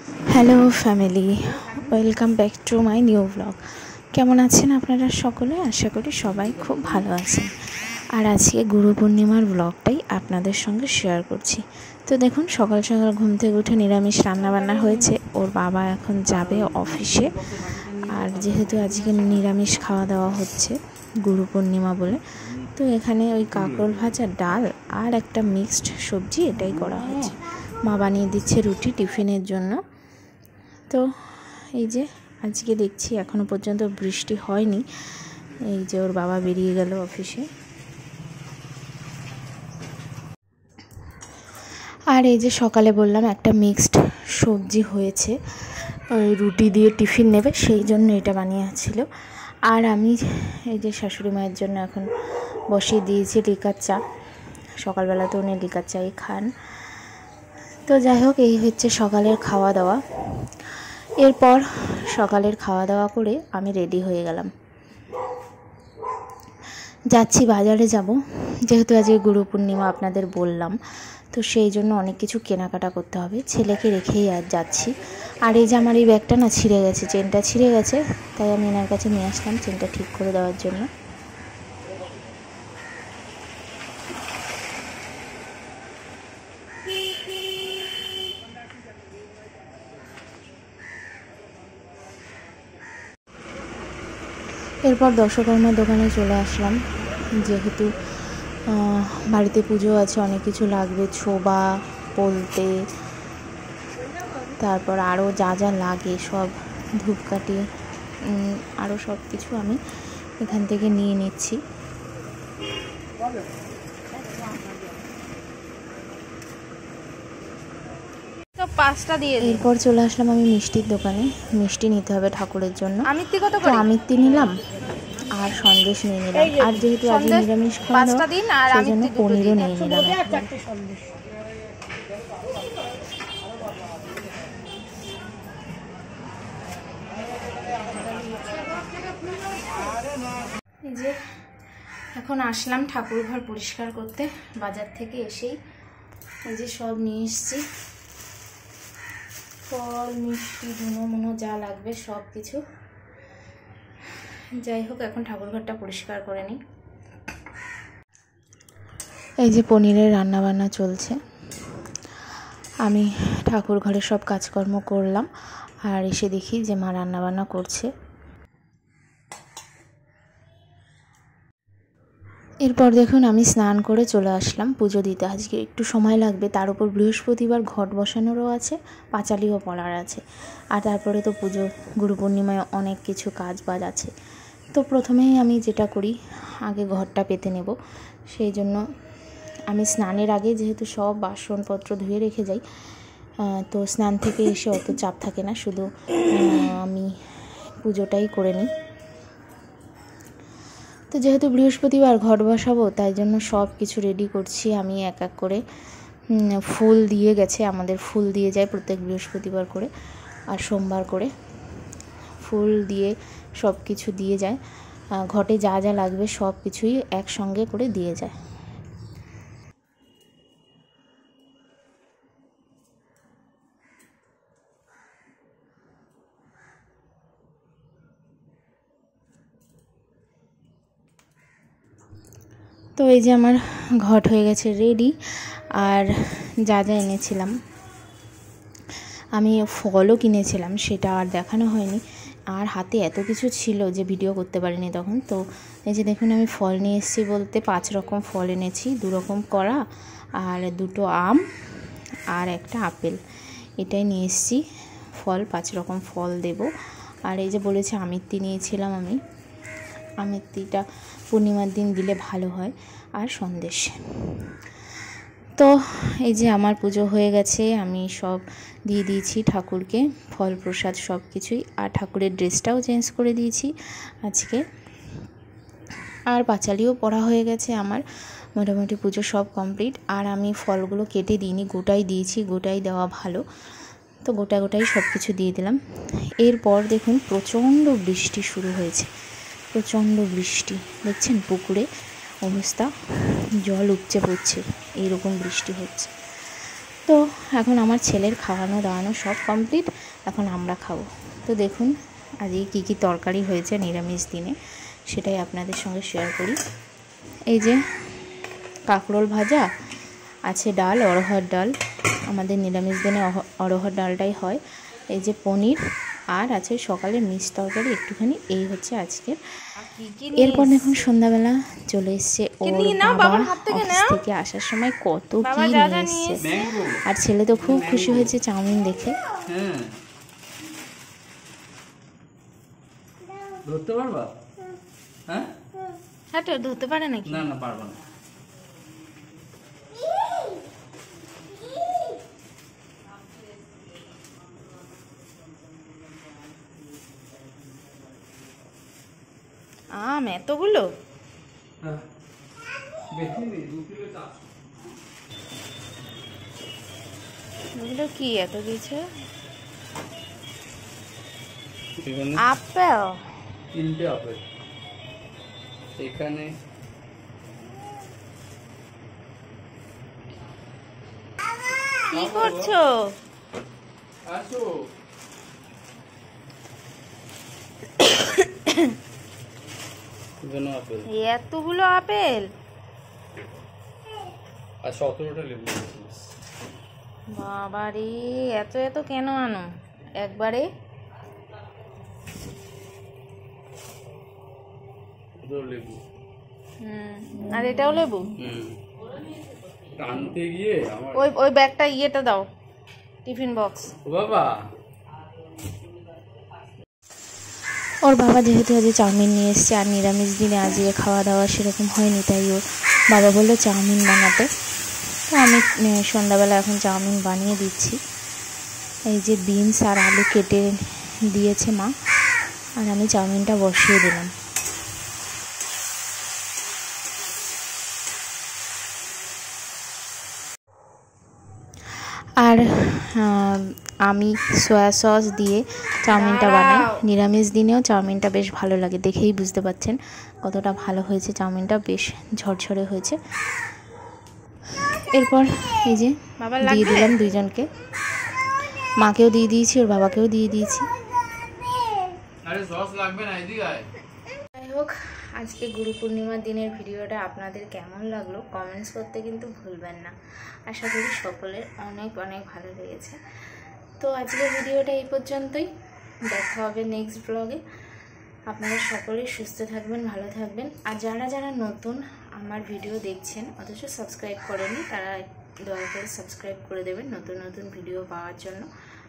Hello family, welcome back to my new blog. কেমন আছেন আপনারা সকলে? আশা করি সবাই খুব ভালো আছেন। আর আজকে গুরু পূর্ণিমার ব্লগটাই আপনাদের সঙ্গে শেয়ার করছি। তো দেখুন, সকাল সকাল ঘুম থেকে উঠে নিরামিষ রান্নাবান্না হয়েছে। ওর বাবা এখন যাবে অফিসে, আর যেহেতু আজকে নিরামিষ খাওয়া দাওয়া হচ্ছে গুরু পূর্ণিমা বলে, তো এখানে ওই কাঁকরোল ভাজা, ডাল আর একটা মিক্সড সবজি এটাই করা হয়েছে। মা বানিয়ে দিচ্ছে রুটি টিফিনের জন্য। তো এই যে আজকে দেখছি এখনও পর্যন্ত বৃষ্টি হয়নি। এই যে ওর বাবা বেরিয়ে গেল অফিসে। আর এই যে সকালে বললাম একটা মিক্সড সবজি হয়েছে, ওই রুটি দিয়ে টিফিন নেবে, সেই জন্য এটা বানিয়েছিল। আর আমি এই যে শাশুড়ি মায়ের জন্য এখন বসিয়ে দিয়েছি লিকার চা। সকালবেলা তো উনি লিকার চাই খান। তো যাই হোক, এই হচ্ছে সকালের খাওয়া দাওয়া। এরপর সকালের খাওয়া দাওয়া করে আমি রেডি হয়ে গেলাম, যাচ্ছি বাজারে যাব। যেহেতু আজকে গুরু পূর্ণিমা আপনাদের বললাম, তো সেই জন্য অনেক কিছু কেনাকাটা করতে হবে। ছেলেকে রেখেই আর যাচ্ছি। আর এই যে আমার এই ব্যাগটা না ছিঁড়ে গেছে, চেনটা ছিঁড়ে গেছে, তাই আমি এনার কাছে নিয়ে আসলাম চেনটা ঠিক করে দেওয়ার জন্য। এরপর দশকর্মার দোকানে চলে আসলাম, যেহেতু বাড়িতে পুজো আছে, অনেক কিছু লাগবে, ছোবা, পোলতে, তারপর আরও যা যা লাগে সব, ধূপকাঠি, আরও সব কিছু আমি এখান থেকে নিয়ে নিচ্ছি। এরপর চলে আসলাম আমি মিষ্টির দোকানে। মিষ্টি নিতে হবে ঠাকুরের জন্য। তো আমিত্তি নিলাম আর সন্দেশ নিয়ে নিলাম। আর যেহেতু আজ নিরামিষ খাওয়া সেই জন্য পনিরও নিয়ে নিলাম। এই যে এখন আসলাম ঠাকুর ঘর পরিষ্কার করতে। বাজার থেকে এসেই এই যে সব নিয়ে এসেছি, ফল, মিষ্টি, ধুনো যা লাগবে সব কিছু। যাই হোক, এখন ঠাকুর ঘরটা পরিষ্কার করে নিই। এই যে পনিরের রান্নাবান্না চলছে। আমি ঠাকুর ঘরে সব কাজকর্ম করলাম, আর এসে দেখি যে মা রান্নাবান্না করছে। এরপর দেখুন, আমি স্নান করে চলে আসলাম পুজো দিতে। আজকে একটু সময় লাগবে, তার উপর বৃহস্পতিবার ঘট বসানোরও আছে, পাঁচালিও পড়ার আছে। আর তারপরে তো পুজো, গুরু পূর্ণিমায় অনেক কিছু কাজ বাজ আছে। তো প্রথমেই আমি যেটা করি, আগে ঘরটা পেতে নেব। সেই জন্য আমি স্নানের আগে যেহেতু সব বাসনপত্র ধুয়ে রেখে যাই, তো স্নান থেকে এসে অত চাপ থাকে না, শুধু আমি পুজোটাই করে নিই। তো যেহেতু বৃহস্পতিবার ঘট বসাবো, তাই জন্য সব কিছু রেডি করছি আমি এক এক করে। ফুল দিয়ে গেছে, আমাদের ফুল দিয়ে যায় প্রত্যেক বৃহস্পতিবার করে আর সোমবার করে। ফুল দিয়ে সব কিছু দিয়ে যায়, ঘটে যা যা লাগবে সব কিছুই একসঙ্গে করে দিয়ে যায়। তো এই যে আমার ঘট হয়ে গেছে রেডি। আর যা যা এনেছিলাম, আমি ফলও কিনেছিলাম, সেটা আর দেখানো হয়নি। আর হাতে এত কিছু ছিল যে ভিডিও করতে পারিনি তখন। তো এই যে দেখুন, আমি ফল নিয়ে এসেছি বলতে 5 রকম ফল এনেছি, 2 রকম কড়া আর 2টো আম আর একটা আপেল, এটাই নিয়ে এসেছি। ফল 5 রকম ফল দেব। আর এই যে বলেছে আমিত্তি নিয়েছিলাম আমি, আমিত্তিটা পূর্ণিমার দিন দিলে ভালো হয়, আর সন্দেশ। তো এই যে আমার পুজো হয়ে গেছে, আমি সব দিয়ে দিয়েছি ঠাকুরকে, ফল প্রসাদ সব কিছুই। আর ঠাকুরের ড্রেসটাও চেঞ্জ করে দিয়েছি আজকে। আর পাঁচালিও পড়া হয়ে গেছে আমার, মোটামুটি পুজো সব কমপ্লিট। আর আমি ফলগুলো কেটে দিইনি, গোটাই দিয়েছি, গোটাই দেওয়া ভালো। তো গোটাই সব কিছু দিয়ে দিলাম। এরপর দেখুন, প্রচণ্ড বৃষ্টি শুরু হয়েছে, প্রচণ্ড বৃষ্টি। দেখছেন পুকুরে অবস্থা, জল উপচে পড়ছে, এইরকম বৃষ্টি হচ্ছে। তো এখন আমার ছেলের খাওয়ানো দাওয়ানো সব কমপ্লিট, এখন আমরা খাবো। তো দেখুন আজকে কী কী তরকারি হয়েছে নিরামিষ দিনে, সেটাই আপনাদের সঙ্গে শেয়ার করি। এই যে কাঁকরোল ভাজা আছে, ডাল, অরহর ডাল, আমাদের নিরামিষ দিনে অরহর ডালটাই হয়। এই যে পনির, আর আছে সকালে মিক্স তরকারি একটুখানি। এই হচ্ছে আজকে। এরপর দেখুন সন্ধ্যাবেলা চলে এসছে ওর বাবা অফিস থেকে আসার সময় কত কি নিয়ে এসছে, আর ছেলে তো খুব খুশি হয়েছে চাউমিন দেখে। ধরতে পারবা? হ্যাঁ ধরতে পারে নাকি? না না পারবা না। আম এতগুলো? এগুলো কি এত কিছু? আপেল, 3টে আপেল এখানে। কি করছো? আসো। এতগুলো আপেল আর 17টা লেবু। বাবারে, এত এত কেন আনো একবারে? লেবু। আর এটাও লেবু? টানতে গিয়ে আমার ওই ব্যাগটা ইয়েটা দাও, টিফিন বক্স। ও বাবা, ওর বাবা যেহেতু আজকে চাউমিন নিয়ে এসছে, আর নিরামিষ দিনে আজকে খাওয়া দাওয়া সেরকম হয়নি, তাই ও বাবা বললো চাউমিন বানাতে। তো আমি সন্ধ্যাবেলা এখন চাউমিন বানিয়ে দিচ্ছি। এই যে বিনস আর আলু কেটে দিয়েছে মা, আর আমি চাউমিনটা বসিয়ে দিলাম। আর আমি সয়া সস দিয়ে চাউমিনটা বানাই। নিরামিষ দিনেও চাউমিনটা বেশ ভালো লাগে, দেখেই বুঝতে পারছেন কতটা ভালো হয়েছে। চাউমিনটা বেশ ঝরঝরে হয়েছে। এরপর এই যে দিয়ে দিলাম দুইজনকে, মাকেও দিয়ে দিয়েছি, ওর বাবাকেও দিয়ে দিয়েছি। যাই হোক, আজকে গুরু পূর্ণিমার দিনের ভিডিওটা আপনাদের কেমন লাগলো কমেন্টস করতে কিন্তু ভুলবেন না। আশা করি সকলের অনেক অনেক ভালো লেগেছে। তো আজকের ভিডিওটা এই পর্যন্তই, দেখা হবে নেক্সট ব্লগে। আপনারা সকলে সুস্থ থাকবেন, ভালো থাকবেন। আর যারা যারা নতুন আমার ভিডিও দেখছেন অথচ সাবস্ক্রাইব করেননি, তারা দয়া করে সাবস্ক্রাইব করে দেবেন নতুন নতুন ভিডিও পাওয়ার জন্য।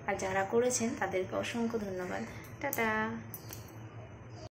আর যারা করেছেন তাদেরকে অসংখ্য ধন্যবাদ। টাটা।